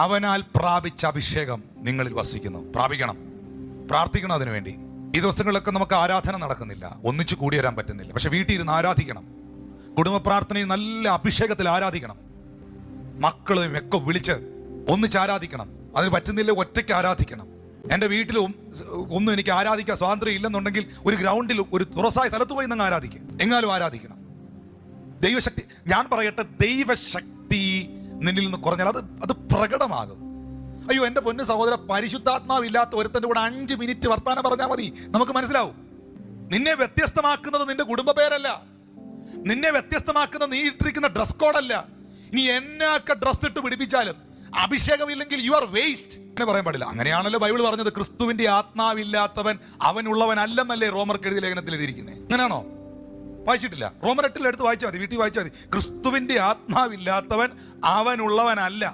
അവനാൽ പ്രാപിച്ച അഭിഷേകം നിങ്ങളിൽ വസിക്കുന്നു. പ്രാപിക്കണം, പ്രാർത്ഥിക്കണം അതിനുവേണ്ടി. ഈ ദിവസങ്ങളിലൊക്കെ നമുക്ക് ആരാധന നടക്കുന്നില്ല, ഒന്നിച്ചു കൂടി വരാൻ പറ്റുന്നില്ല. പക്ഷെ വീട്ടിൽ ഇരുന്ന് ആരാധിക്കണം. കുടുംബ പ്രാർത്ഥനയിൽ നല്ല അഭിഷേകത്തിൽ ആരാധിക്കണം. മക്കളെയും ഒക്കെ വിളിച്ച് ഒന്നിച്ച് ആരാധിക്കണം. അതിന് പറ്റുന്നില്ല, ഒറ്റയ്ക്ക് ആരാധിക്കണം. എൻ്റെ വീട്ടിലും ഒന്നും എനിക്ക് ആരാധിക്കാൻ സ്വാതന്ത്ര്യം ഇല്ലെന്നുണ്ടെങ്കിൽ ഒരു ഗ്രൗണ്ടിൽ ഒരു തുറസായ സ്ഥലത്ത് പോയി നിങ്ങൾ ആരാധിക്കും. എങ്ങാലും ആരാധിക്കണം. ദൈവശക്തി, ഞാൻ പറയട്ടെ, ദൈവശക്തി നിന്നിൽ നിന്ന് കുറഞ്ഞാൽ അത് പ്രകടമാകും. അയ്യോ എൻ്റെ പൊന്നു സഹോദര, പരിശുദ്ധാത്മാവില്ലാത്ത ഒരുത്തൻ്റെ കൂടെ 5 മിനിറ്റ് വർത്താനം പറഞ്ഞാൽ മതി, നമുക്ക് മനസ്സിലാവും. നിന്നെ വ്യത്യസ്തമാക്കുന്നത് നിന്റെ കുടുംബ പേരല്ല, നിന്നെ വ്യത്യസ്തമാക്കുന്ന നീ ഇട്ടിരിക്കുന്ന ഡ്രസ് കോഡല്ല. ഇനി എന്നൊക്കെ ഡ്രസ് ഇട്ട് പിടിപ്പിച്ചാലും അഭിഷേകമില്ലെങ്കിൽ യു ആർ വേസ്റ്റ് എന്ന് പറയാൻ പാടില്ല. അങ്ങനെയാണല്ലോ ബൈബിൾ പറഞ്ഞത്, ക്രിസ്തുവിന്റെ ആത്മാവില്ലാത്തവൻ അവനുള്ളവനല്ലെന്നല്ലേ റോമർക്ക് എഴുതിയ ലേഖനത്തിൽ എഴുതിയിരിക്കുന്നത്. അങ്ങനെയാണോ? വായിച്ചിട്ടില്ല? റോമർ 8 എടുത്ത് വായിച്ചാൽ മതി, വീട്ടിൽ വായിച്ചാൽ മതി. ക്രിസ്തുവിന്റെ ആത്മാവില്ലാത്തവൻ അവനുള്ളവനല്ല.